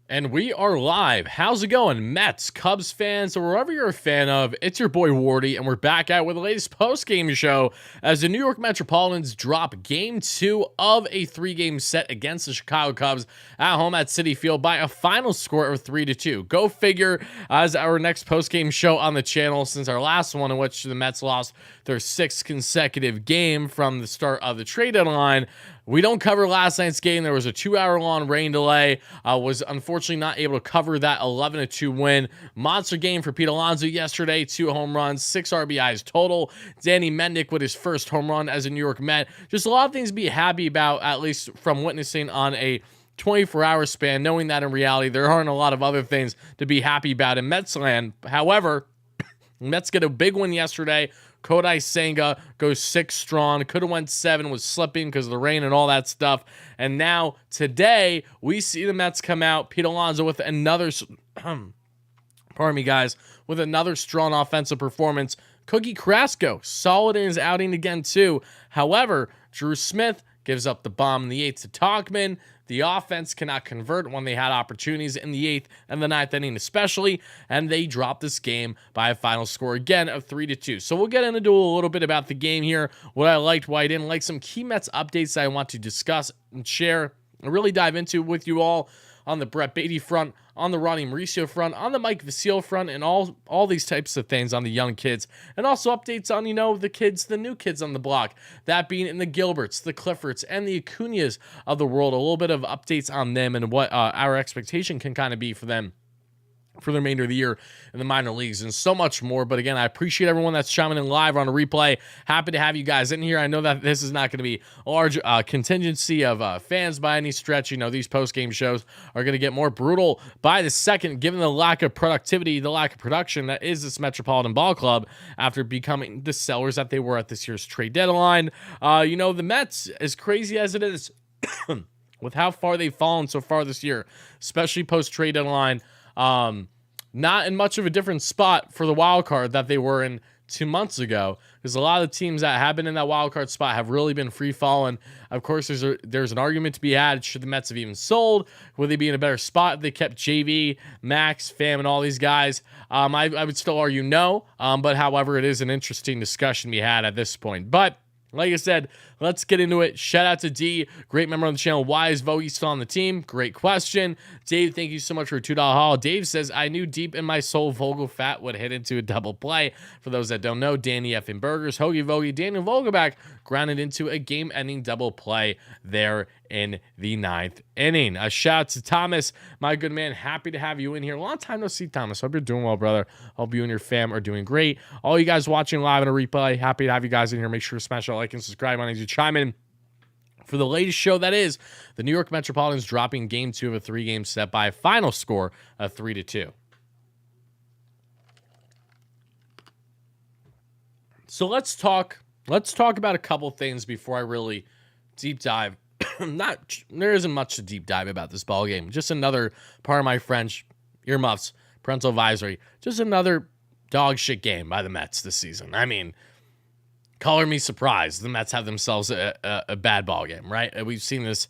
And we are live. How's it going, Mets, Cubs fans, or wherever you're a fan of? It's your boy Wardy, and we're back out with the latest post-game show as the New York Metropolitans drop Game 2 of a 3-game set against the Chicago Cubs at home at Citi Field by a final score of 3-2. Go figure, as our next post-game show on the channel since our last one in which the Mets lost their 6th consecutive game from the start of the trade deadline. We don't cover last night's game. There was a 2-hour-long rain delay. Was unfortunately not able to cover that 11-2 win. Monster game for Pete Alonso yesterday. 2 home runs, 6 RBIs total. Danny Mendick with his first home run as a New York Met. Just a lot of things to be happy about, at least from witnessing on a 24-hour span, knowing that in reality there aren't a lot of other things to be happy about in Mets land. However, Mets get a big win yesterday. Kodai Senga goes 6 strong. Could have went 7, was slipping because of the rain and all that stuff. And now today we see the Mets come out. Pete Alonso with another, pardon me guys, with another strong offensive performance. Cookie Carrasco solid in his outing again too. However, Drew Smith gives up the bomb in the 8th to Tauchman. The offense cannot convert when they had opportunities in the 8th and the 9th inning especially, and they dropped this game by a final score again of 3-2. So we'll get into a little bit about the game here, what I liked, what I didn't like, some key Mets updates that I want to discuss and share and really dive into with you all on the Brett Baty front, on the WardyNYM front, on the Mike Vasile front, and all these types of things on the young kids. And also updates on, the kids, the new kids on the block, that being in the Gilberts, the Cliffords, and the Acuñas of the world. A little bit of updates on them and what our expectation can kind of be for them for the remainder of the year in the minor leagues and so much more. But again, I appreciate everyone that's chiming in live on a replay. Happy to have you guys in here. I know that this is not going to be a large contingency of fans by any stretch. These post-game shows are going to get more brutal by the second, given the lack of productivity, the lack of production that is this Metropolitan Ball Club after becoming the sellers that they were at this year's trade deadline. The Mets, as crazy as it is, with how far they've fallen so far this year, especially post-trade deadline, not in much of a different spot for the wild card that they were in 2 months ago, because a lot of the teams that have been in that wild card spot have really been free falling. Of course, there's an argument to be had. Should the Mets have even sold? Would they be in a better spot if they kept JV, Max, Pham, and all these guys? I would still argue no, but however, it is an interesting discussion to be had at this point. But like I said, let's get into it. Shout out to D. Great member on the channel. Why is Vogie still on the team? Great question. Dave, thank you so much for a $2 haul. Dave says, I knew deep in my soul Vogelfat would hit into a double play. For those that don't know, Danny F. Burgers, Hoagie Vogie, Daniel Vogelback grounded into a game-ending double play there in the 9th inning. A shout out to Thomas, my good man. Happy to have you in here. Long time no see, Thomas. Hope you're doing well, brother. Hope you and your fam are doing great. All you guys watching live on a replay, happy to have you guys in here. Make sure to smash that like and subscribe on as you chime in for the latest show, that is the New York Metropolitans dropping Game 2 of a 3-game set by a final score of 3-2. So let's talk about a couple things before I really deep dive. There isn't much to deep dive about this ball game. Just another, part of my French, earmuffs, parental advisory, just another dog shit game by the Mets this season. I mean, color me surprised. The Mets have themselves a bad ball game, right? We've seen this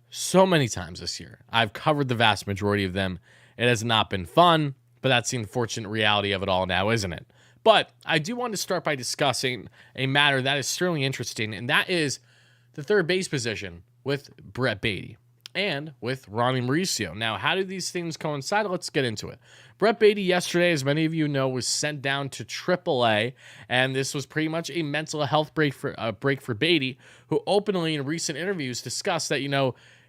so many times this year. I've covered the vast majority of them. It has not been fun, but that's the unfortunate reality of it all now, isn't it? But I do want to start by discussing a matter that is certainly interesting, and that is the third base position with Brett Baty and with Ronnie Mauricio. Now, how do these things coincide? Let's get into it. Brett Baty yesterday, as many of you know, was sent down to AAA, and this was pretty much a mental health break for Baty, who openly in recent interviews discussed that,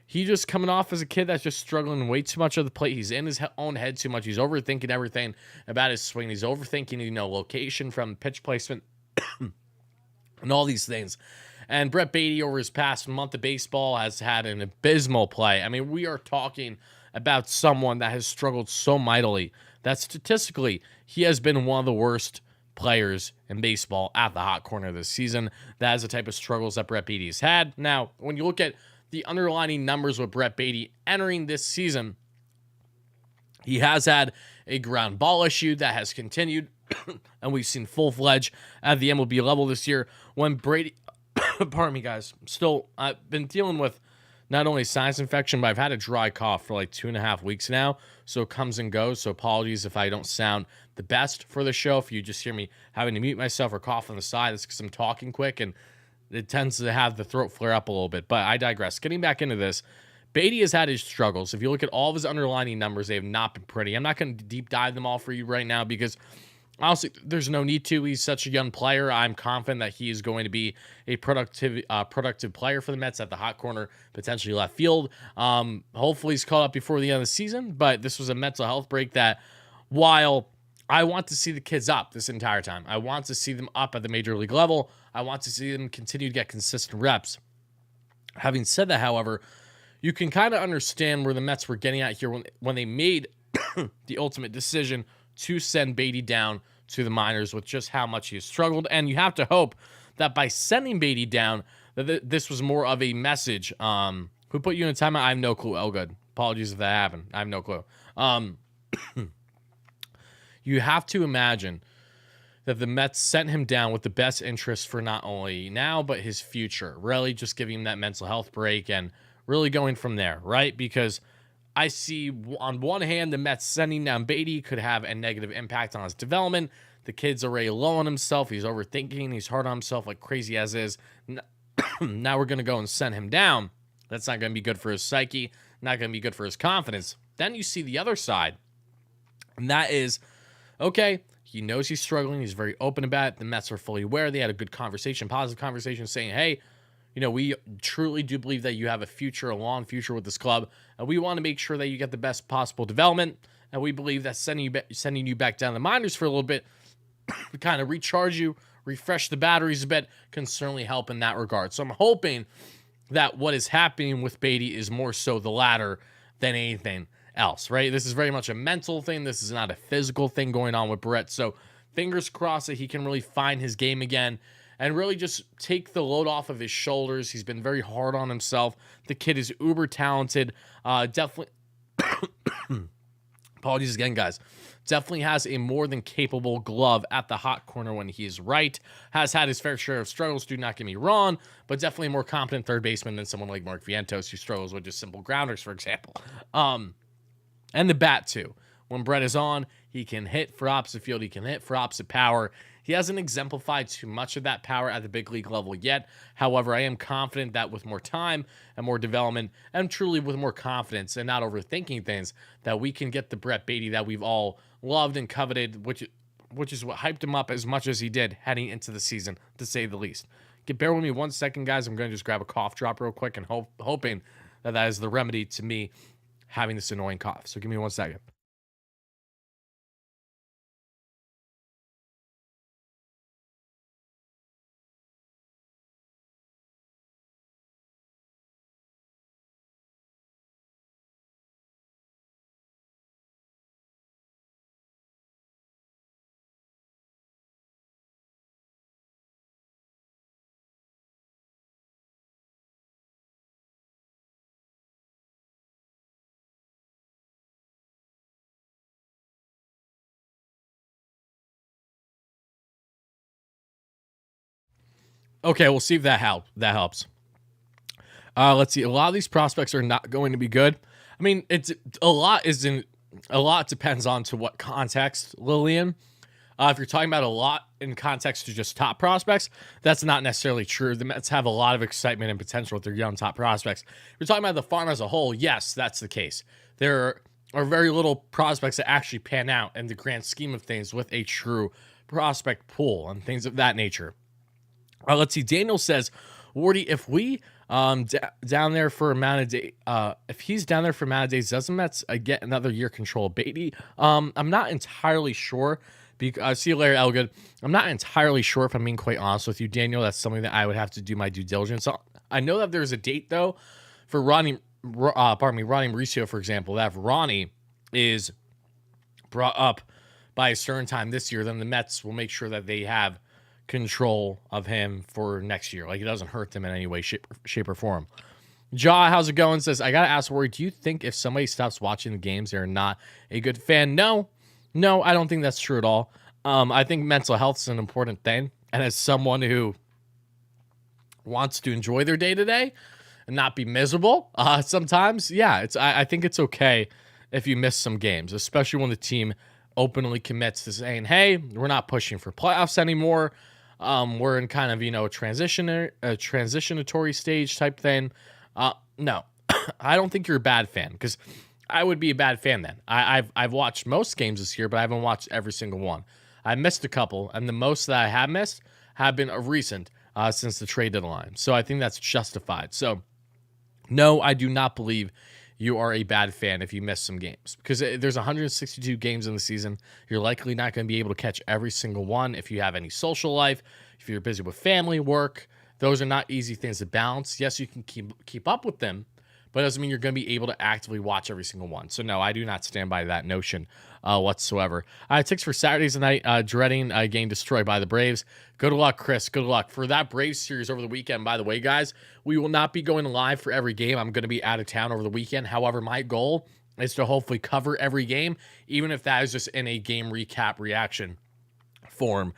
he just coming off as a kid that's just struggling way too much of the plate. He's in his own head too much. He's overthinking everything about his swing. He's overthinking, location from pitch placement and all these things. And Brett Baty, over his past month of baseball, has had an abysmal play. I mean, we are talking about someone that has struggled so mightily that statistically he has been one of the worst players in baseball at the hot corner this season. That is the type of struggles that Brett Baty has had. Now, when you look at the underlying numbers with Brett Baty entering this season, he has had a ground ball issue that has continued, and we've seen full-fledged at the MLB level this year. When Brady, pardon me, guys, I've been dealing with not only sinus infection, but I've had a dry cough for like 2.5 weeks now. So it comes and goes. So apologies if I don't sound the best for the show. If you just hear me having to mute myself or cough on the side, it's because I'm talking quick and it tends to have the throat flare up a little bit. But I digress. Getting back into this, Baty has had his struggles. If you look at all of his underlying numbers, they have not been pretty. I'm not going to deep dive them all for you right now because honestly, there's no need to. He's such a young player. I'm confident that he is going to be a productive player for the Mets at the hot corner, potentially left field. Hopefully he's caught up before the end of the season, but this was a mental health break that while I want to see the kids up this entire time, I want to see them up at the major league level. I want to see them continue to get consistent reps. Having said that, however, you can kind of understand where the Mets were getting at here when they made the ultimate decision to send Baty down to the minors with just how much he has struggled. And you have to hope that by sending Baty down, that this was more of a message. Who put you in timeout? I have no clue. Oh, good. Apologies if that happened. I have no clue. You have to imagine that the Mets sent him down with the best interest for not only now, but his future. Really just giving him that mental health break and really going from there, right? Because I see on one hand, the Mets sending down Baty could have a negative impact on his development. The kid's already low on himself. He's overthinking. He's hard on himself like crazy as is. Now we're going to go and send him down. That's not going to be good for his psyche. Not going to be good for his confidence. Then you see the other side. And that is, okay, he knows he's struggling. He's very open about it. The Mets are fully aware. They had a good conversation, positive conversation saying, hey, we truly do believe that you have a future, a long future with this club, and we want to make sure that you get the best possible development. And we believe that sending you back down the minors for a little bit to kind of recharge you, refresh the batteries a bit, can certainly help in that regard. So I'm hoping that what is happening with Baty is more so the latter than anything else, right? This is very much a mental thing. This is not a physical thing going on with Brett. So fingers crossed that he can really find his game again and really just take the load off of his shoulders. He's been very hard on himself. The kid is uber talented. Definitely, apologies again, guys. Definitely has a more than capable glove at the hot corner when he is right. Has had his fair share of struggles, do not get me wrong, but definitely a more competent third baseman than someone like Mark Vientos, who struggles with just simple grounders, for example. And the bat, too. When Brett is on, he can hit for opposite field. He can hit for opposite power. He hasn't exemplified too much of that power at the big league level yet. However, I am confident that with more time and more development and truly with more confidence and not overthinking things, that we can get the Brett Baty that we've all loved and coveted, which is what hyped him up as much as he did heading into the season, to say the least. Bear with me 1 second, guys. I'm going to just grab a cough drop real quick and hoping that is the remedy to me having this annoying cough. So give me 1 second. Okay, we'll see if that helps. Let's see. A lot of these prospects are not going to be good. I mean, a lot depends on to what context, Lillian. If you're talking about a lot in context to just top prospects, that's not necessarily true. The Mets have a lot of excitement and potential with their young top prospects. If you're talking about the farm as a whole, yes, that's the case. There are very little prospects that actually pan out in the grand scheme of things with a true prospect pool and things of that nature. Let's see. Daniel says, Wardy, if we down there for amount of day, if he's down there for amount of days, doesn't Mets get another year control of Baty? I'm not entirely sure. See you later, Elgood. I'm not entirely sure, if I'm being quite honest with you, Daniel. That's something that I would have to do my due diligence on. I know that there's a date though for Ronnie Mauricio, for example. That if Ronnie is brought up by a certain time this year, then the Mets will make sure that they have control of him for next year. Like, it doesn't hurt them in any way, shape or form. Jaw, how's it going? Says, I gotta ask, Rory, do you think if somebody stops watching the games, they're not a good fan? No, I don't think that's true at all. I think mental health is an important thing, and as someone who wants to enjoy their day to day, and not be miserable. Sometimes, yeah, I think it's okay if you miss some games, especially when the team openly commits to saying, "Hey, we're not pushing for playoffs anymore. We're in kind of a transitionatory stage type thing." No, I don't think you're a bad fan because I would be a bad fan then. I've watched most games this year, but I haven't watched every single one. I missed a couple, and the most that I have missed have been recent since the trade deadline. So I think that's justified. So no, I do not believe you are a bad fan if you miss some games because there's 162 games in the season. You're likely not going to be able to catch every single one if you have any social life, if you're busy with family, work. Those are not easy things to balance. Yes, you can keep up with them, but it doesn't mean you're going to be able to actively watch every single one. So no, I do not stand by that notion whatsoever. Ticks for Saturdays tonight, dreading getting destroyed by the Braves. Good luck, Chris. Good luck. For that Braves series over the weekend, by the way, guys, we will not be going live for every game. I'm going to be out of town over the weekend. However, my goal is to hopefully cover every game, even if that is just in a game recap reaction form.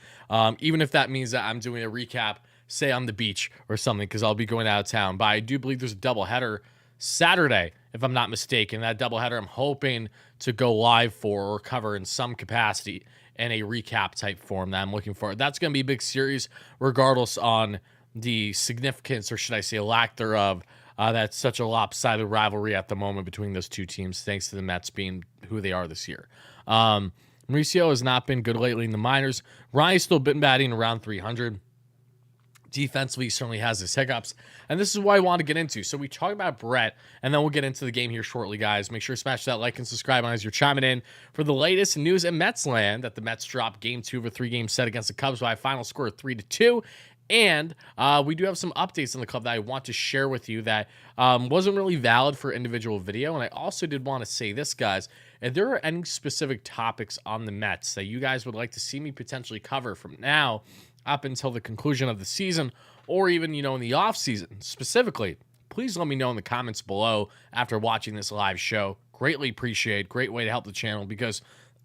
Even if that means that I'm doing a recap, say on the beach or something, because I'll be going out of town. But I do believe there's a doubleheader Saturday, if I'm not mistaken. That doubleheader I'm hoping to go live for or cover in some capacity in a recap type form that I'm looking for. That's going to be a big series, regardless on the significance, or should I say lack thereof. That's such a lopsided rivalry at the moment between those two teams, thanks to the Mets being who they are this year. Mauricio has not been good lately in the minors. Ryan's still been batting around 300. Defensively, he certainly has his hiccups, and this is what I want to get into. So we talk about Brett, and then we'll get into the game here shortly, guys. Make sure to smash that like and subscribe as you're chiming in for the latest news in Mets land, that the Mets dropped Game 2 of a 3-game set against the Cubs by a final score of 3-2. And we do have some updates on the club that I want to share with you that wasn't really valid for individual video. And I also did want to say this, guys. If there are any specific topics on the Mets that you guys would like to see me potentially cover from now up until the conclusion of the season, or even, in the off season specifically, please let me know in the comments below after watching this live show. Greatly appreciate. Great way to help the channel, because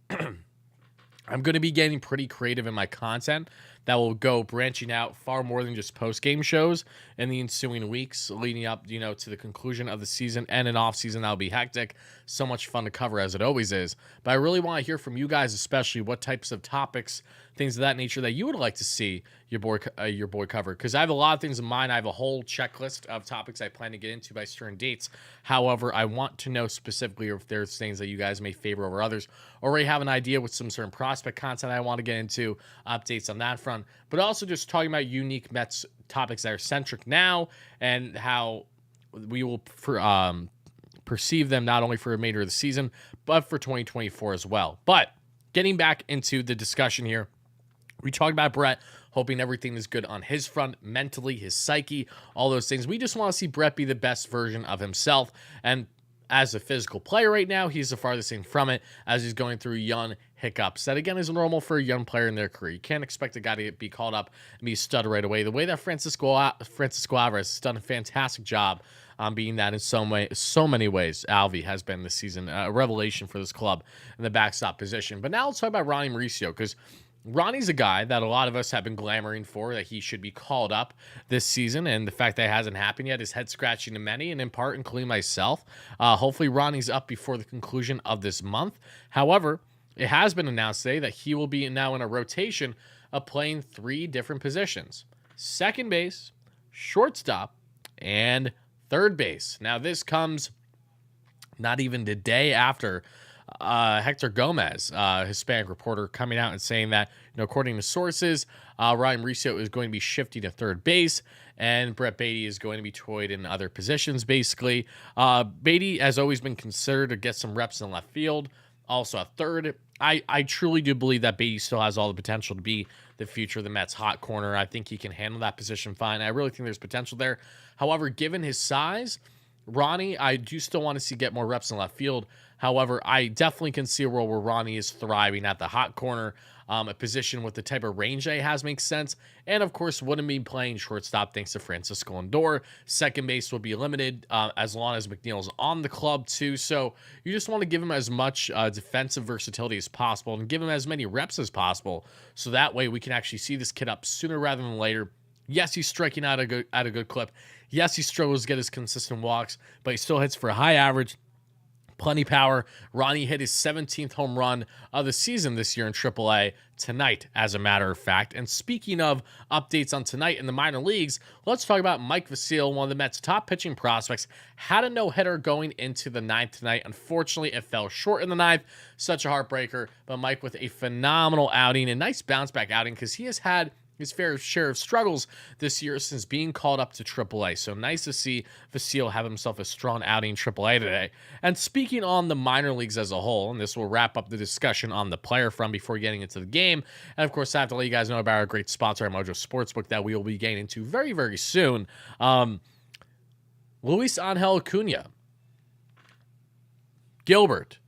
I'm going to be getting pretty creative in my content that will go branching out far more than just post-game shows in the ensuing weeks leading up, to the conclusion of the season and an off-season that'll be hectic. So much fun to cover, as it always is. But I really want to hear from you guys, especially what types of topics, things of that nature that you would like to see your boy cover, because I have a lot of things in mind. I have a whole checklist of topics I plan to get into by certain dates. However, I want to know specifically if there's things that you guys may favor over others, or already have an idea with some certain prospect content I want to get into, updates on that front, but also just talking about unique Mets topics that are centric now and how we will perceive them not only for the remainder of the season, but for 2024 as well. But getting back into the discussion here, we talked about Brett, hoping everything is good on his front, mentally, his psyche, all those things. We just want to see Brett be the best version of himself. And as a physical player right now, he's the farthest thing from it, as he's going through young hiccups. That, again, is normal for a young player in their career. You can't expect a guy to be called up and be a stud right away. The way that Francisco Alvarez has done a fantastic job on being that in so many ways. Alvy has been this season a revelation for this club in the backstop position. But now let's talk about Ronnie Mauricio, because Ronnie's a guy that a lot of us have been clamoring for, that he should be called up this season, and the fact that it hasn't happened yet is head-scratching to many, and in part including myself. Hopefully Ronnie's up before the conclusion of this month. However, it has been announced today that he will be now in a rotation of playing 3 different positions: second base, shortstop, and third base. Now, this comes not even the day after Hector Gomez, Hispanic reporter, coming out and saying that, according to sources, Ryan Mauricio is going to be shifting to third base, and Brett Baty is going to be toyed in other positions, basically. Baty has always been considered to get some reps in left field, also a third. I truly do believe that Baty still has all the potential to be the future of the Mets' hot corner. I think he can handle that position fine. I really think there's potential there. However, given his size, Ronnie, I do still want to see get more reps in left field. However, I definitely can see a world where Ronnie is thriving at the hot corner. A position with the type of range that he has makes sense. And, of course, wouldn't be playing shortstop thanks to Francisco Lindor. Second base will be limited as long as McNeil's on the club, too. So you just want to give him as much defensive versatility as possible and give him as many reps as possible. So that way we can actually see this kid up sooner rather than later, Yes, he's striking out at a good clip. Yes, he struggles to get his consistent walks, but he still hits for a high average. Plenty power. Ronnie hit his 17th home run of the season this year in AAA tonight, as a matter of fact. And speaking of updates on tonight in the minor leagues, let's talk about Mike Vasile, one of the Mets' top pitching prospects. Had a no-hitter going into the ninth tonight. Unfortunately, it fell short in the ninth. Such a heartbreaker. But Mike with a phenomenal outing, a nice bounce-back outing, because he has had his fair share of struggles this year since being called up to AAA. So nice to see Vasile have himself a strong outing in AAA today. And speaking on the minor leagues as a whole, and this will wrap up the discussion on the player front before getting into the game. And of course, I have to let you guys know about our great sponsor, Mojo Sportsbook, that we will be getting into very, very soon. Luis Angel Acuna, Gilbert,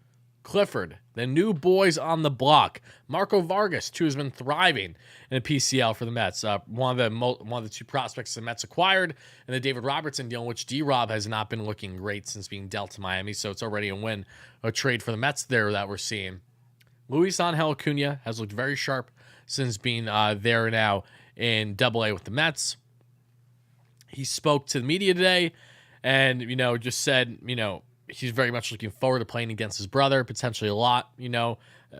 Clifford, the new boys on the block. Marco Vargas, too, has been thriving in a PCL for the Mets. One of the two prospects the Mets acquired, and the David Robertson deal, in which D-Rob has not been looking great since being dealt to Miami, so it's already a trade for the Mets there that we're seeing. Luis Angel Acuna has looked very sharp since being there now in AA with the Mets. He spoke to the media today and, just said, he's very much looking forward to playing against his brother, potentially a lot,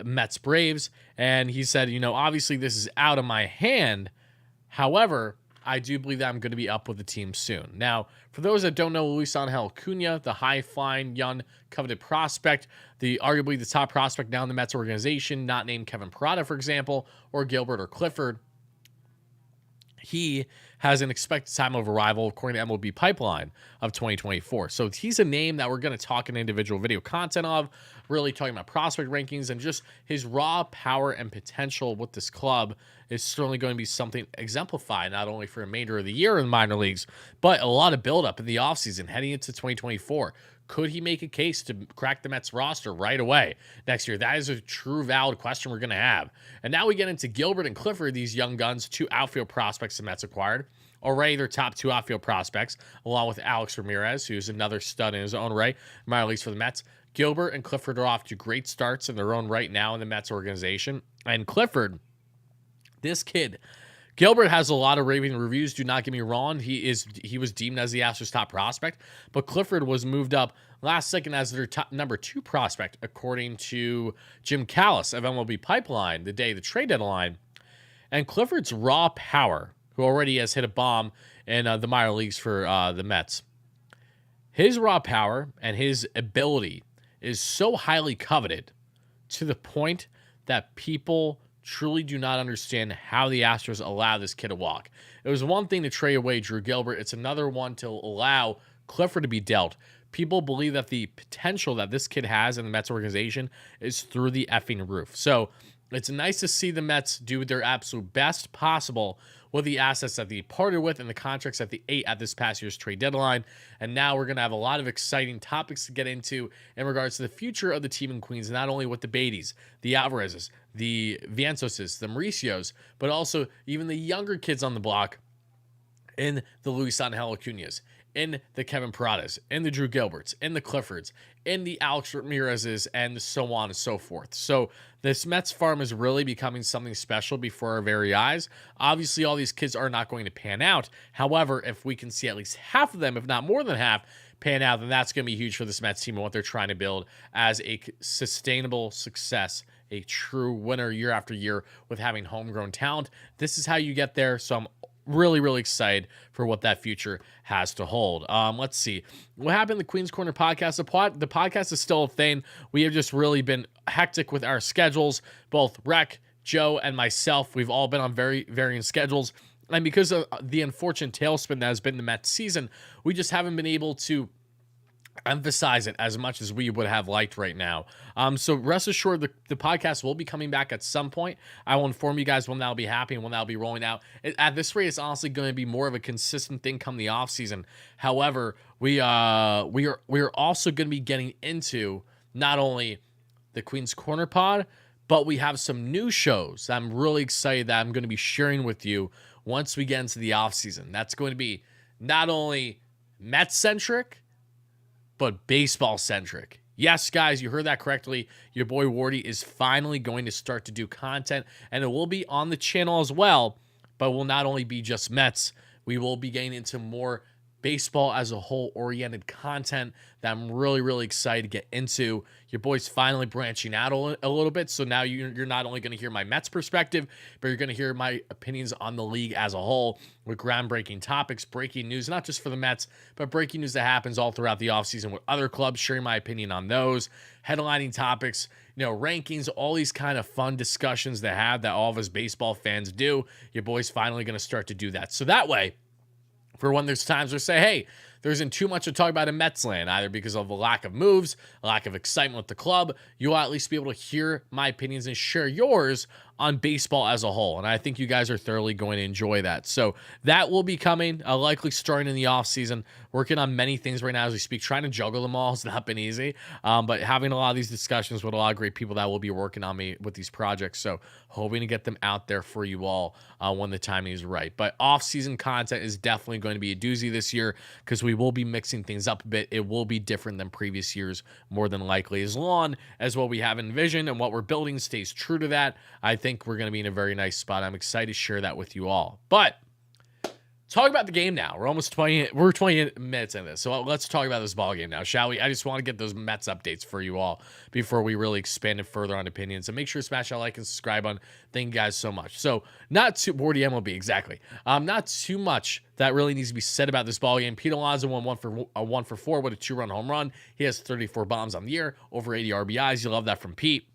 Mets Braves. And he said, obviously this is out of my hand. However, I do believe that I'm going to be up with the team soon. Now, for those that don't know, Luis Angel Acuna, the high-flying, young, coveted prospect, arguably the top prospect now in the Mets organization, not named Kevin Parada, for example, or Gilbert or Clifford. He has an expected time of arrival according to MLB Pipeline of 2024. So he's a name that we're going to talk in individual video content of, really talking about prospect rankings and just his raw power and potential with this club is certainly going to be something exemplified, not only for the remainder of the year in the minor leagues, but a lot of buildup in the offseason heading into 2024. Could he make a case to crack the Mets roster right away next year? That is a true valid question we're going to have. And now we get into Gilbert and Clifford, these young guns, two outfield prospects the Mets acquired. Already their top two outfield prospects, along with Alex Ramirez, who's another stud in his own right, minor leagues for the Mets. Gilbert and Clifford are off to great starts in their own right now in the Mets organization. And Clifford, this kid, Gilbert has a lot of raving reviews. Do not get me wrong. He was deemed as the Astros' top prospect, but Clifford was moved up last second as their top number 2 prospect, according to Jim Callis of MLB Pipeline the day of the trade deadline. And Clifford's raw power, who already has hit a bomb in the minor leagues for the Mets, his raw power and his ability is so highly coveted to the point that people truly do not understand how the Astros allow this kid to walk. It was one thing to trade away Drew Gilbert. It's another one to allow Clifford to be dealt. People believe that the potential that this kid has in the Mets organization is through the effing roof. So it's nice to see the Mets do their absolute best possible with the assets that they parted with and the contracts that they ate at this past year's trade deadline. And now we're going to have a lot of exciting topics to get into in regards to the future of the team in Queens, not only with the Batys, the Alvarezes, the Vientoses, the Mauricios, but also even the younger kids on the block in the Luis Angel Acuñas, in the Kevin Paradas, in the Drew Gilberts, in the Cliffords, in the Alex Ramirez's, and so on and so forth. So this Mets farm is really becoming something special before our very eyes. Obviously, all these kids are not going to pan out. However, if we can see at least half of them, if not more than half, pan out, then that's going to be huge for this Mets team and what they're trying to build as a sustainable success, a true winner year after year with having homegrown talent. This is how you get there. So I'm really, really excited for what that future has to hold. Let's see. What happened in the Queen's Corner podcast? The podcast is still a thing. We have just really been hectic with our schedules. Both Rec, Joe, and myself, we've all been on very varying schedules. And because of the unfortunate tailspin that has been the Mets season, we just haven't been able to emphasize it as much as we would have liked right now. So rest assured, the podcast will be coming back at some point. I will inform you guys when that'll be happening, when that'll be rolling out. At this rate, it's honestly going to be more of a consistent thing come the off season. However, we are also going to be getting into not only the Queen's Corner pod, but we have some new shows that I'm really excited that I'm going to be sharing with you once we get into the off season. That's going to be not only Mets centric, but baseball centric. Yes, guys, you heard that correctly. Your boy Wardy is finally going to start to do content, and it will be on the channel as well, but will not only be just Mets, we will be getting into more baseball as a whole oriented content that I'm really, really excited to get into. Your boy's finally branching out a little bit. So now you're not only going to hear my Mets perspective, but you're going to hear my opinions on the league as a whole with groundbreaking topics, breaking news, not just for the Mets, but breaking news that happens all throughout the offseason with other clubs, sharing my opinion on those, headlining topics, rankings, all these kind of fun discussions that all of us baseball fans do. Your boy's finally going to start to do that. So that way, for when there's times where say, hey, there isn't too much to talk about in Mets land, either because of a lack of moves, a lack of excitement with the club, you'll at least be able to hear my opinions and share yours on baseball as a whole. And I think you guys are thoroughly going to enjoy that. So that will be coming, likely starting in the offseason. Working on many things right now as we speak, trying to juggle them all has not been easy. But having a lot of these discussions with a lot of great people that will be working on me with these projects. So hoping to get them out there for you all when the timing is right. But off-season content is definitely going to be a doozy this year because we will be mixing things up a bit. It will be different than previous years, more than likely, as long as what we have envisioned and what we're building stays true to that. I think we're going to be in a very nice spot. I'm excited to share that with you all. But talk about the game now. We're 20 minutes in this. So let's talk about this ball game now, shall we? I just want to get those Mets updates for you all before we really expand it further on opinions. So make sure to smash that like and subscribe button. Thank you guys so much. So not too WardyNYM, exactly. Not too much that really needs to be said about this ball game. Pete Alonso won 1 for 4 with a 2-run home run. He has 34 bombs on the year, over 80 RBIs. You love that from Pete.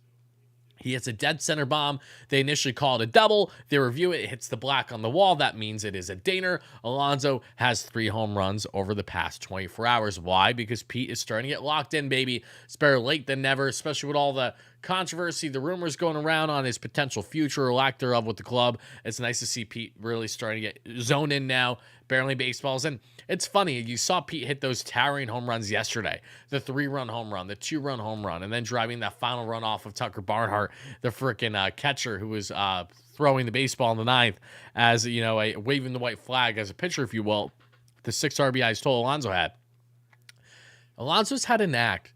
He hits a dead center bomb. They initially call it a double. They review it. It hits the black on the wall. That means it is a dinger. Alonso has 3 home runs over the past 24 hours. Why? Because Pete is starting to get locked in, baby. It's better late than never, especially with all the controversy, the rumors going around on his potential future or lack thereof with the club. It's nice to see Pete really starting to get zoned in now, barely baseballs. And it's funny, you saw Pete hit those towering home runs yesterday. The 3-run home run, the 2-run home run, and then driving that final run off of Tucker Barnhart, the freaking catcher who was throwing the baseball in the 9th as, waving the white flag as a pitcher, if you will. The 6 RBIs total Alonso had. Alonso's had a knack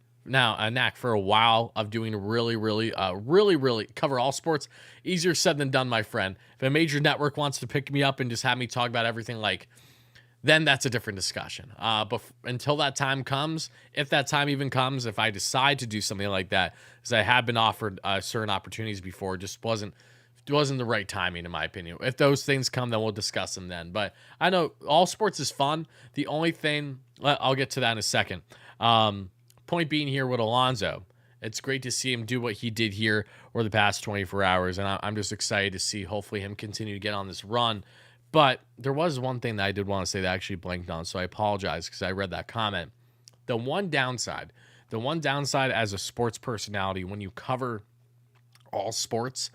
for a while of doing really cover all sports. Easier said than done, my friend. If a major network wants to pick me up and just have me talk about everything, then that's a different discussion. But until that time comes, if that time even comes, if I decide to do something like that, because I have been offered certain opportunities before, just wasn't the right timing, in my opinion. If those things come, then we'll discuss them then. But I know all sports is fun. The only thing, I'll get to that in a second. Point being here with Alonso, it's great to see him do what he did here over the past 24 hours, and I'm just excited to see, hopefully, him continue to get on this run. But there was one thing that I did want to say that I actually blanked on, so I apologize because I read that comment. The one downside as a sports personality when you cover all sports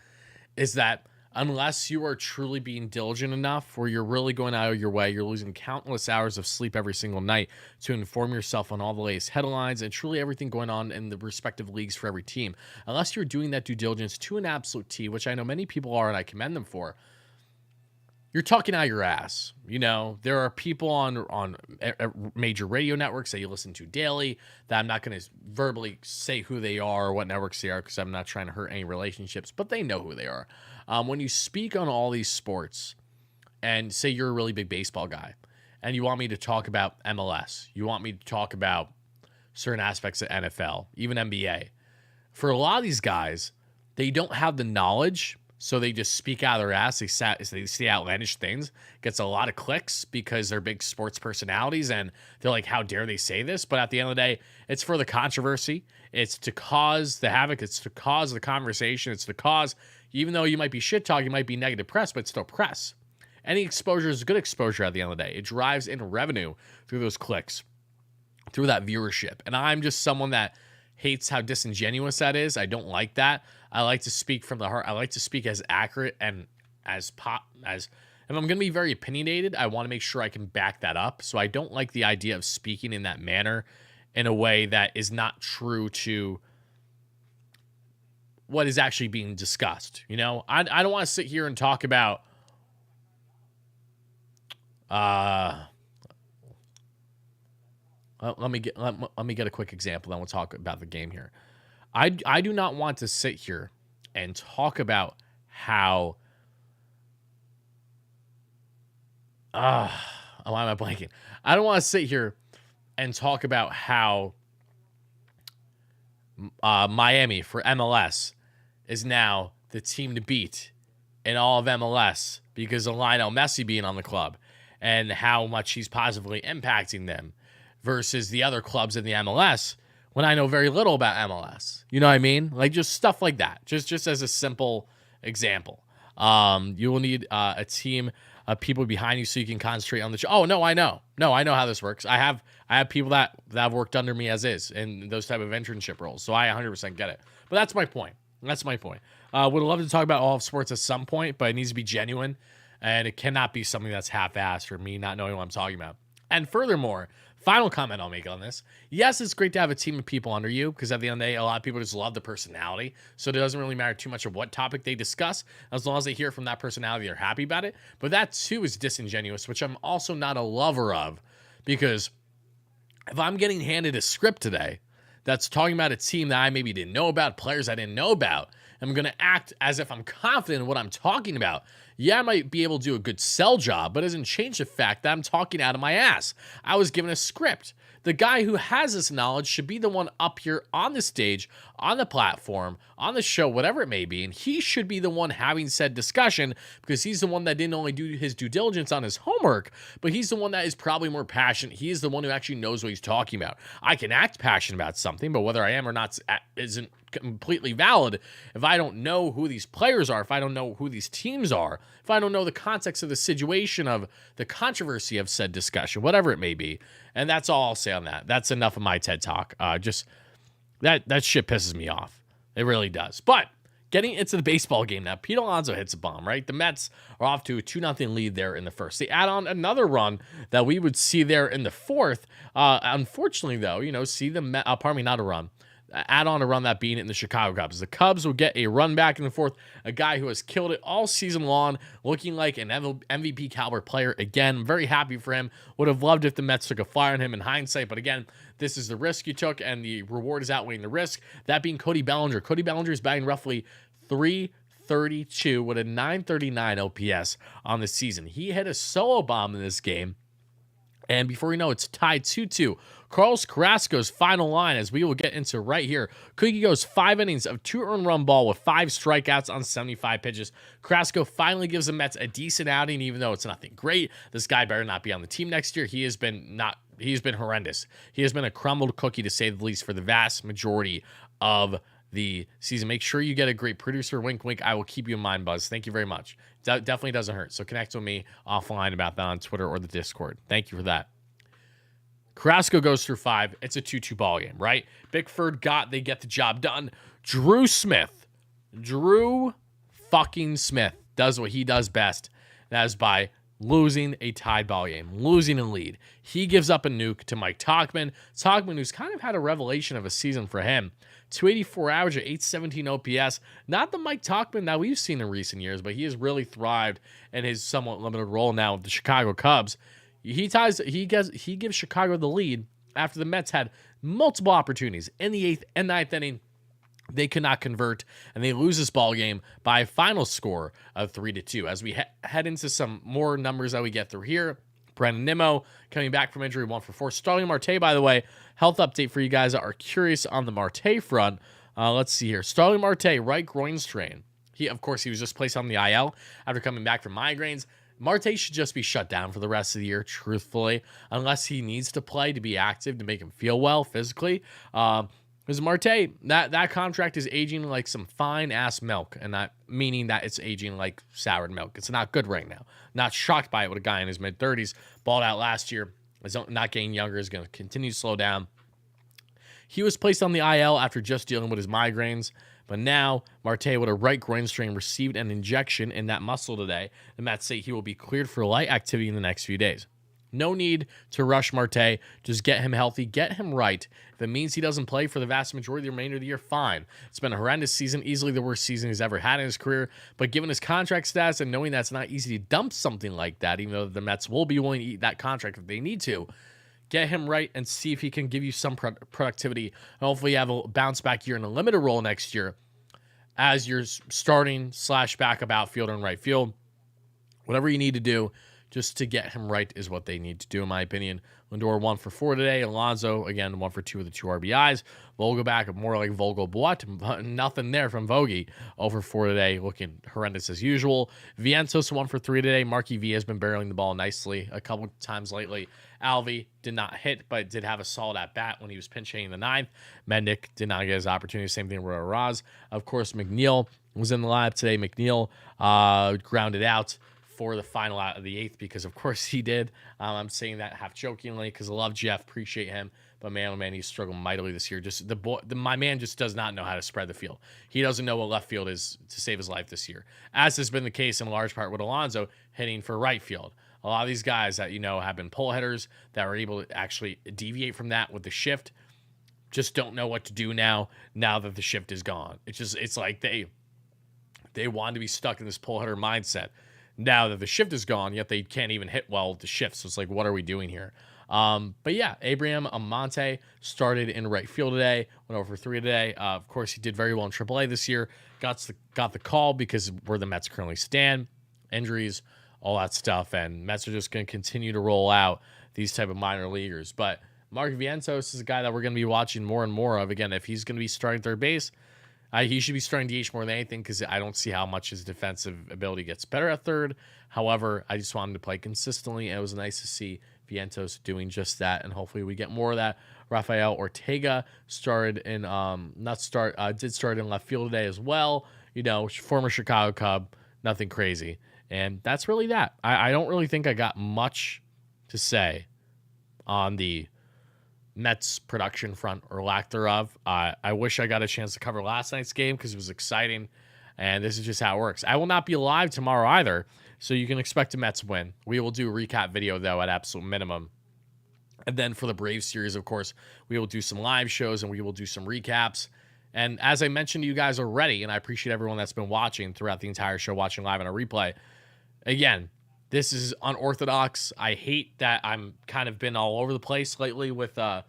is that unless you are truly being diligent enough where you're really going out of your way, you're losing countless hours of sleep every single night to inform yourself on all the latest headlines and truly everything going on in the respective leagues for every team. Unless you're doing that due diligence to an absolute T, which I know many people are and I commend them for, you're talking out your ass. There are people on major radio networks that you listen to daily that I'm not going to verbally say who they are or what networks they are because I'm not trying to hurt any relationships, but they know who they are. When you speak on all these sports and say you're a really big baseball guy and you want me to talk about MLS, you want me to talk about certain aspects of NFL, even NBA, for a lot of these guys, they don't have the knowledge. So they just speak out of their ass. They say outlandish things. Gets a lot of clicks because they're big sports personalities, and they're like, "How dare they say this?" But at the end of the day, it's for the controversy. It's to cause the havoc. It's to cause the conversation. It's to cause, even though you might be shit talking, you might be negative press, but it's still press. Any exposure is good exposure at the end of the day. It drives in revenue through those clicks, through that viewership. And I'm just someone that hates how disingenuous that is. I don't like that. I like to speak from the heart. I like to speak as accurate and as if I'm going to be very opinionated, I want to make sure I can back that up. So I don't like the idea of speaking in that manner in a way that is not true to what is actually being discussed. I don't want to sit here and talk about let me get a quick example, then we'll talk about the game here. I do not want to sit here and talk about how Why am I blanking? I don't want to sit here and talk about how Miami for MLS is now the team to beat in all of MLS because of Lionel Messi being on the club and how much he's positively impacting them versus the other clubs in the MLS when I know very little about MLS. You know what I mean? Like just stuff like that. Just as a simple example. You will need a team of people behind you so you can concentrate on the show. Oh, no, I know. No, I know how this works. I have people that have worked under me as is in those type of internship roles. So I 100% get it. But that's my point. Would love to talk about all of sports at some point, but it needs to be genuine. And it cannot be something that's half-assed or me not knowing what I'm talking about. And furthermore, final comment I'll make on this. Yes, it's great to have a team of people under you because at the end of the day, a lot of people just love the personality. So it doesn't really matter too much of what topic they discuss. As long as they hear from that personality, they're happy about it. But that too is disingenuous, which I'm also not a lover of because if I'm getting handed a script today that's talking about a team that I maybe didn't know about, players I didn't know about, I'm going to act as if I'm confident in what I'm talking about. Yeah, I might be able to do a good sell job, but it doesn't change the fact that I'm talking out of my ass. I was given a script. The guy who has this knowledge should be the one up here on the stage, on the platform, on the show, whatever it may be, and he should be the one having said discussion because he's the one that didn't only do his due diligence on his homework, but he's the one that is probably more passionate. He is the one who actually knows what he's talking about. I can act passionate about something, but whether I am or not isn't completely valid if I don't know who these players are, if I don't know who these teams are, if I don't know the context of the situation of the controversy of said discussion, whatever it may be. And that's all I'll say on that. That's enough of my TED Talk. Just that shit pisses me off. It really does. But getting into the baseball game now, Pete Alonso hits a bomb, right? The Mets are off to a 2-0 lead there in the first. They add on another run that we would see there in the fourth. Unfortunately, though, see the Mets, not a run. Add on a run that being in the Chicago Cubs. The Cubs will get a run back in the fourth. A guy who has killed it all season long, looking like an MVP caliber player again. I'm very happy for him. Would have loved if the Mets took a flyer on him in hindsight, but again, this is the risk you took, and the reward is outweighing the risk. That being Cody Bellinger. Cody Bellinger is batting roughly .332 with a .939 OPS on the season. He hit a solo bomb in this game. And before we know, it's tied 2-2. Carlos Carrasco's final line, as we will get into right here. Cookie goes 5 innings of 2 earned run ball with 5 strikeouts on 75 pitches. Carrasco finally gives the Mets a decent outing, even though it's nothing great. This guy better not be on the team next year. He's been horrendous. He has been a crumbled cookie, to say the least, for the vast majority of the season. Make sure you get a great producer. Wink, wink. I will keep you in mind, Buzz. Thank you very much. Definitely doesn't hurt. So connect with me offline about that on Twitter or the Discord. Thank you for that. Carrasco goes through 5. It's a 2-2 ball game, right? Bickford they get the job done. Drew fucking Smith does what he does best. That is by losing a tied ball game, losing a lead. He gives up a nuke to Mike Tauchman. Tauchman, who's kind of had a revelation of a season for him. 284 average at 817 OPS. Not the Mike Tauchman that we've seen in recent years, but he has really thrived in his somewhat limited role now with the Chicago Cubs. He gives Chicago the lead after the Mets had multiple opportunities in the 8th and 9th inning. They could not convert, and they lose this ball game by a final score of 3-2. As we head into some more numbers that we get through here, Brandon Nimmo coming back from injury, 1 for 4. Starling Marte, by the way, health update for you guys that are curious on the Marte front. Let's see here. Starling Marte, right groin strain. He was just placed on the IL after coming back from migraines. Marte should just be shut down for the rest of the year, truthfully, unless he needs to play to be active to make him feel well physically. Because Marte, that contract is aging like some fine-ass milk, and not meaning that it's aging like soured milk. It's not good right now. Not shocked by it with a guy in his mid-30s, balled out last year, is not getting younger, is going to continue to slow down. He was placed on the IL after just dealing with his migraines, but now Marte, with a right groin strain, received an injection in that muscle today. The Mets say he will be cleared for light activity in the next few days. No need to rush Marte. Just get him healthy, get him right. If it means he doesn't play for the vast majority of the remainder of the year, fine. It's been a horrendous season, easily the worst season he's ever had in his career. But given his contract status and knowing that it's not easy to dump something like that, even though the Mets will be willing to eat that contract if they need to, get him right and see if he can give you some productivity. And hopefully you have a bounce back year in a limited role next year as your starting / backup outfielder in right field. Whatever you need to do, just to get him right is what they need to do, in my opinion. Lindor 1 for 4 today. Alonso, again, 1 for 2 with the 2 RBIs. Vogelback, more like Vogelblatt. Nothing there from Vogie. 0 for 4 today, looking horrendous as usual. Vientos 1 for 3 today. Marky V has been barreling the ball nicely a couple times lately. Alvey did not hit, but did have a solid at-bat when he was pinch hitting in the ninth. Mendick did not get his opportunity. Same thing with Raz. Of course, McNeil was in the lineup today. McNeil grounded out for the final out of the 8th because, of course, he did. I'm saying that half jokingly because I love Jeff, appreciate him, but man, oh man, he's struggled mightily this year. Just my man just does not know how to spread the field. He doesn't know what left field is to save his life this year, as has been the case in large part with Alonso hitting for right field. A lot of these guys that have been pull hitters that are able to actually deviate from that with the shift just don't know what to do now that the shift is gone. It's like they want to be stuck in this pull hitter mindset now that the shift is gone, yet they can't even hit well with the shift. So it's like, what are we doing here? But yeah, Abraham Almonte started in right field today, went over 3 today. Of course, he did very well in AAA this year. Got the call because where the Mets currently stand, injuries, all that stuff, and Mets are just going to continue to roll out these type of minor leaguers. But Mark Vientos is a guy that we're going to be watching more and more of. Again, if he's going to be starting third base, he should be starting DH more than anything because I don't see how much his defensive ability gets better at third. However, I just want him to play consistently, and it was nice to see Vientos doing just that, and hopefully we get more of that. Rafael Ortega started in did start in left field today as well. Former Chicago Cub, nothing crazy, and that's really that. I don't really think I got much to say on the Mets production front or lack thereof. I wish I got a chance to cover last night's game because it was exciting, and this is just how it works. I will not be live tomorrow either, so you can expect a Mets win. We will do a recap video, though, at absolute minimum. And then for the Braves series, of course, we will do some live shows, and we will do some recaps. And as I mentioned to you guys already, and I appreciate everyone that's been watching throughout the entire show, watching live on a replay, again, this is unorthodox. I hate that I'm kind of been all over the place lately with the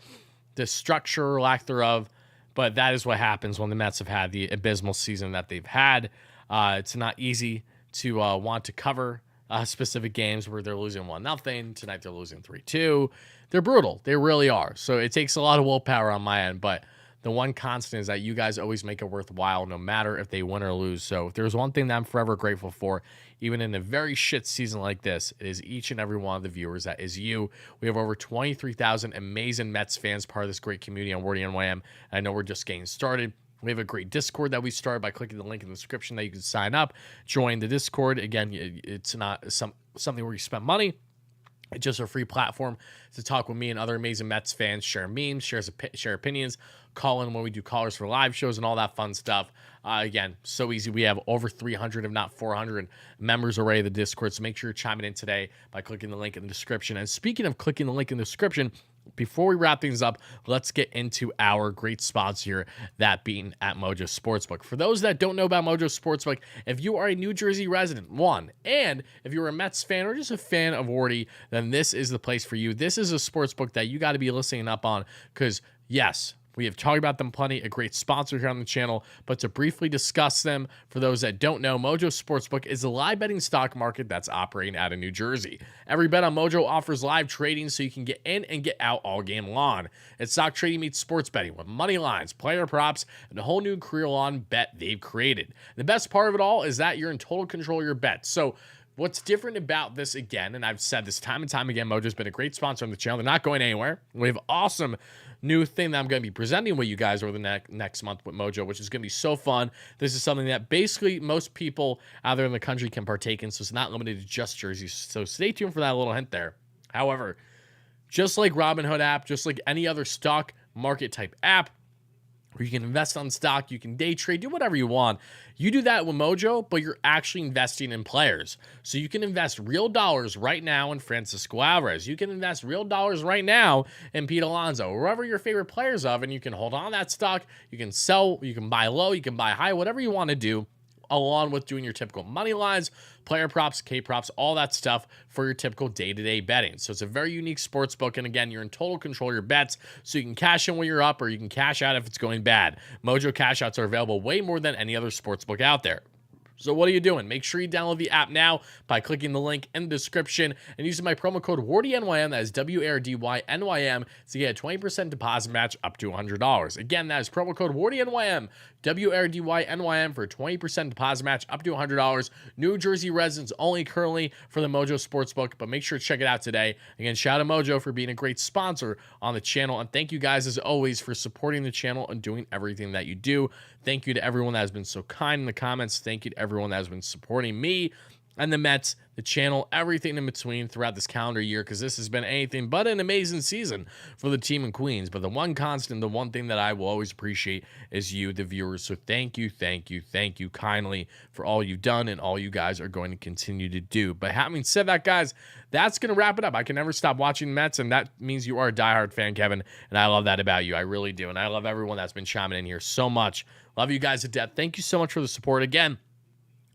structure or lack thereof, but that is what happens when the Mets have had the abysmal season that they've had. It's not easy to want to cover specific games where they're losing 1-0. Tonight they're losing 3-2. They're brutal. They really are. So it takes a lot of willpower on my end, but the one constant is that you guys always make it worthwhile no matter if they win or lose. So if there's one thing that I'm forever grateful for, even in a very shit season like this, it is each and every one of the viewers. That is you. We have over 23,000 amazing Mets fans, part of this great community on WardyNYM. I know we're just getting started. We have a great Discord that we started by clicking the link in the description that you can sign up, join the Discord. Again, it's not something where you spend money. It's just a free platform to talk with me and other amazing Mets fans, share memes, share opinions, call in when we do callers for live shows and all that fun stuff. Again, so easy. We have over 300, if not 400 members already of the Discord, so make sure you're chiming in today by clicking the link in the description. And speaking of clicking the link in the description, before we wrap things up, let's get into our great spots here, that being at Mojo Sportsbook. For those that don't know about Mojo Sportsbook, if you are a New Jersey resident, and if you're a Mets fan or just a fan of Wardy, then this is the place for you. This is a sportsbook that you got to be listening up on because, yes, we have talked about them plenty, a great sponsor here on the channel, but to briefly discuss them, for those that don't know, Mojo Sportsbook is a live betting stock market that's operating out of New Jersey. Every bet on Mojo offers live trading so you can get in and get out all game long. It's stock trading meets sports betting with money lines, player props, and a whole new career-long bet they've created. The best part of it all is that you're in total control of your bets. So what's different about this, again, and I've said this time and time again, Mojo's been a great sponsor on the channel. They're not going anywhere. We have awesome new thing that I'm going to be presenting with you guys over the next month with Mojo, which is going to be so fun. This is something that basically most people out there in the country can partake in, so it's not limited to just jerseys. So stay tuned for that little hint there. However, just like Robinhood app, just like any other stock market type app, where you can invest on stock, you can day trade, do whatever you want. You do that with Mojo, but you're actually investing in players. So you can invest real dollars right now in Francisco Alvarez. You can invest real dollars right now in Pete Alonso, wherever your favorite players of, and you can hold on to that stock. You can sell, you can buy low, you can buy high, whatever you want to do, along with doing your typical money lines, player props, K-props, all that stuff for your typical day-to-day betting. So it's a very unique sports book, and again, you're in total control of your bets, so you can cash in when you're up, or you can cash out if it's going bad. Mojo cash outs are available way more than any other sports book out there. So what are you doing? Make sure you download the app now by clicking the link in the description and using my promo code WardyNYM, that is WARDYNYM, to get a 20% deposit match up to $100. Again, that is promo code WardyNYM, WARDYNYM, for a 20% deposit match up to $100. New Jersey residents only currently for the Mojo Sportsbook, but make sure to check it out today. Again, shout out Mojo for being a great sponsor on the channel, and thank you guys as always for supporting the channel and doing everything that you do. Thank you to everyone that has been so kind in the comments. Thank you to everyone that has been supporting me and the Mets, the channel, everything in between throughout this calendar year, because this has been anything but an amazing season for the team in Queens. But the one constant, the one thing that I will always appreciate is you, the viewers. So thank you, thank you, thank you kindly for all you've done and all you guys are going to continue to do. But having said that, guys, that's going to wrap it up. I can never stop watching the Mets, and that means you are a diehard fan, Kevin, and I love that about you. I really do, and I love everyone that's been chiming in here so much. Love you guys to death. Thank you so much for the support. Again,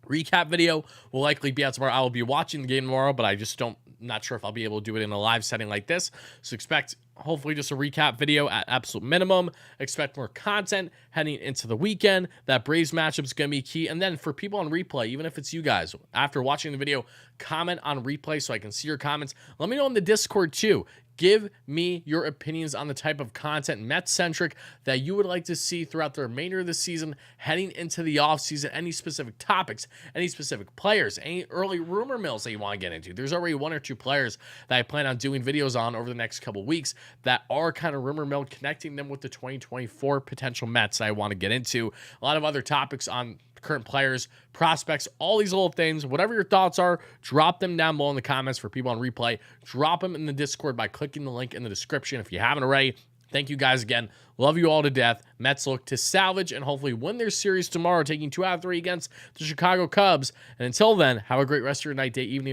recap video will likely be out tomorrow. I will be watching the game tomorrow, but I just not sure if I'll be able to do it in a live setting like this. So expect hopefully just a recap video at absolute minimum. Expect more content heading into the weekend. That Braves matchup is going to be key. And then for people on replay, even if it's you guys, after watching the video, comment on replay so I can see your comments. Let me know in the Discord too. Give me your opinions on the type of content, Mets-centric, that you would like to see throughout the remainder of the season, heading into the offseason. Any specific topics, any specific players, any early rumor mills that you want to get into. There's already one or two players that I plan on doing videos on over the next couple weeks that are kind of rumor mill, connecting them with the 2024 potential Mets that I want to get into. A lot of other topics on current players, prospects, all these little things. Whatever your thoughts are, drop them down below in the comments for people on replay. Drop them in the Discord by clicking the link in the description if you haven't already. Thank you guys again. Love you all to death. Mets look to salvage and hopefully win their series tomorrow, taking 2 out of 3 against the Chicago Cubs. And until then, have a great rest of your night, day, evening.